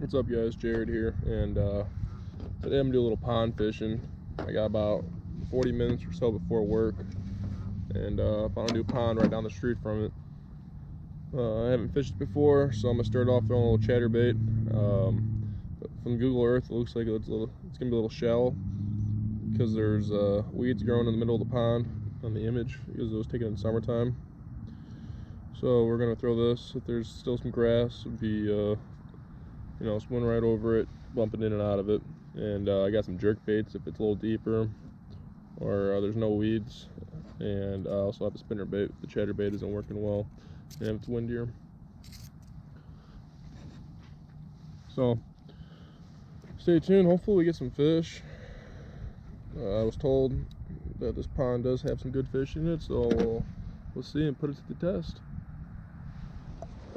What's up, guys? Jared here, and today I'm gonna do a little pond fishing. I got about 40 minutes or so before work, and I found a new pond right down the street from it. I haven't fished before, so I'm gonna start off throwing a little chatterbait. From Google Earth, it looks like it's gonna be a little shallow because there's weeds growing in the middle of the pond on the image because it was taken in summertime. So we're gonna throw this. If there's still some grass, it'd be swim right over it, bumping in and out of it. And I got some jerk baits if it's a little deeper or there's no weeds. And I also have a spinner bait if the chatterbait isn't working well and if it's windier. So stay tuned. Hopefully we get some fish. I was told that this pond does have some good fish in it, so we'll see and put it to the test.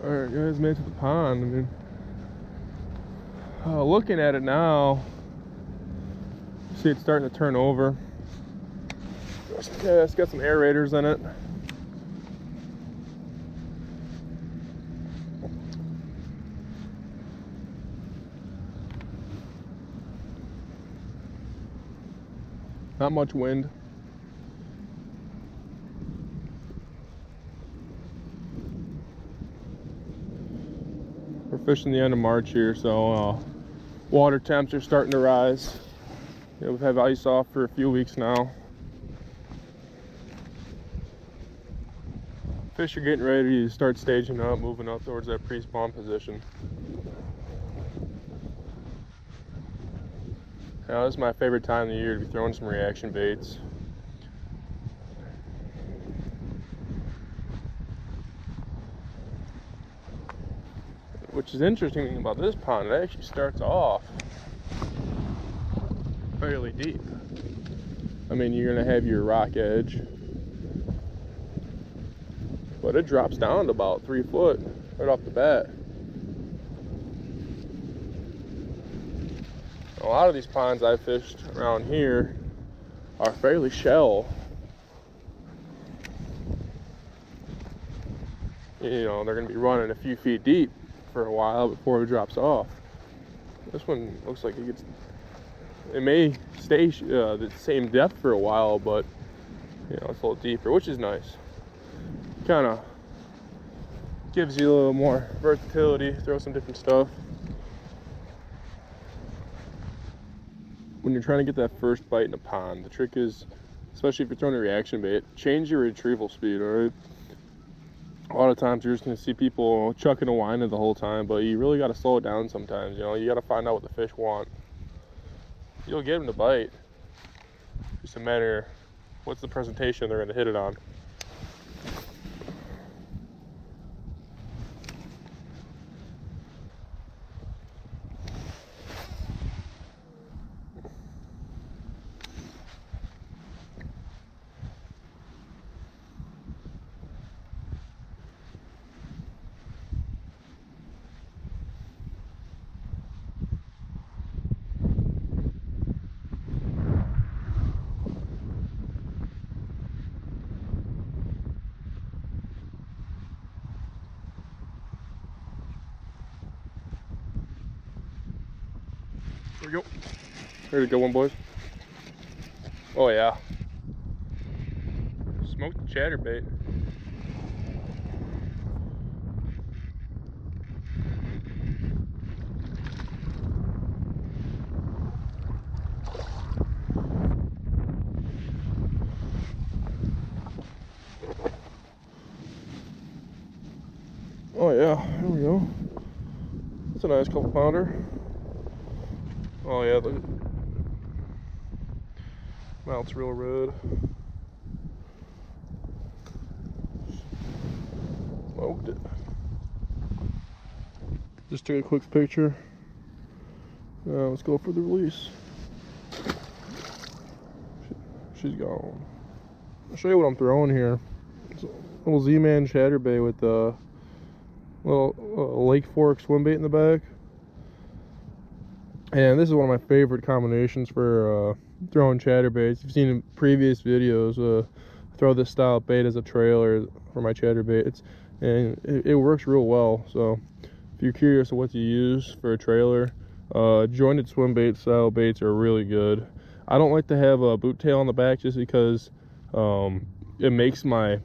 Alright guys, made it to the pond. Looking at it now, see it's starting to turn over. Yeah, it's got some aerators in it. Not much wind. We're fishing the end of March here, so water temps are starting to rise. We've had ice off for a few weeks now. Fish are getting ready to start staging up, moving up towards that pre-spawn position. Now, this is my favorite time of the year to be throwing some reaction baits. Which is interesting about this pond, it actually starts off fairly deep. I mean, you're gonna have your rock edge, but it drops down to about 3 foot right off the bat. A lot of these ponds I've fished around here are fairly shallow. They're gonna be running a few feet deep for a while before it drops off. This one looks like it may stay the same depth for a while, but it's a little deeper, which is nice. Kind of gives you a little more versatility, throw some different stuff. When you're trying to get that first bite in a pond, the trick is, especially if you're throwing a reaction bait, change your retrieval speed, all right? A lot of times you're just going to see people chucking and whining the whole time, but you really got to slow it down sometimes. You got to find out what the fish want. You'll get them to bite. Just a matter of what's the presentation they're going to hit it on. There we go. There's a good one, boys. Oh yeah. Smoked the chatterbait. Oh yeah, there we go. That's a nice couple pounder. Oh yeah, look at mouth's real red. Smoked it. Just took a quick picture. Now let's go for the release. She's gone. I'll show you what I'm throwing here. It's a little Z-Man chatterbait with a little Lake Fork swim bait in the back. And this is one of my favorite combinations for throwing chatterbaits. You've seen in previous videos, throw this style of bait as a trailer for my chatterbait. It works real well. So if you're curious of what to use for a trailer, jointed swim bait style baits are really good. I don't like to have a boot tail on the back just because it makes my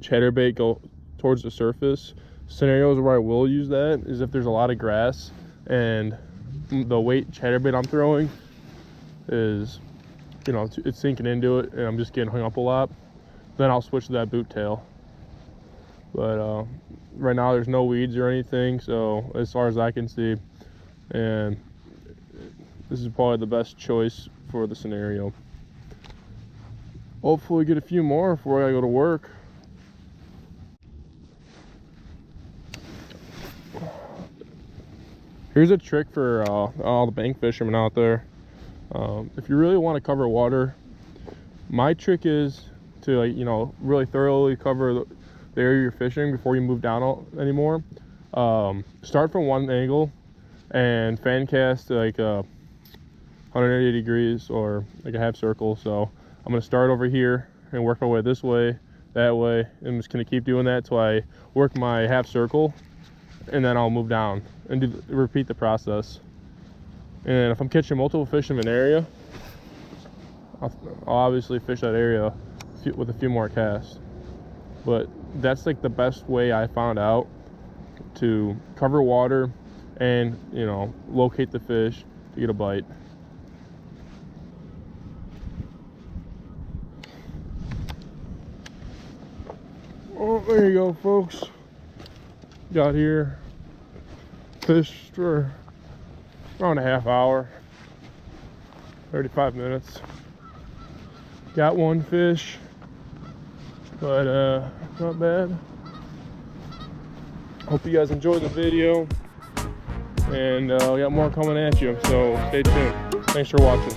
chatterbait go towards the surface. Scenarios where I will use that is if there's a lot of grass and the weight chatterbait I'm throwing is, you know, it's sinking into it and I'm just getting hung up a lot, then I'll switch to that boot tail. But right now there's no weeds or anything, so as far as I can see, and this is probably the best choice for the scenario. Hopefully get a few more before I go to work. Here's a trick for all the bank fishermen out there. If you really want to cover water, my trick is to, like, you know, really thoroughly cover the area you're fishing before you move down anymore. Start from one angle and fan cast like 180 degrees or like a half circle. So I'm going to start over here and work my way this way, that way. I'm just going to keep doing that till I work my half circle, and then I'll move down and repeat the process. And if I'm catching multiple fish in an area, I'll obviously fish that area with a few more casts. But that's like the best way I found out to cover water and, you know, locate the fish to get a bite. Oh, there you go, folks. Got here, fished for around a half hour, 35 minutes. Got one fish, but not bad. Hope you guys enjoyed the video, and we got more coming at you, so stay tuned. Thanks for watching.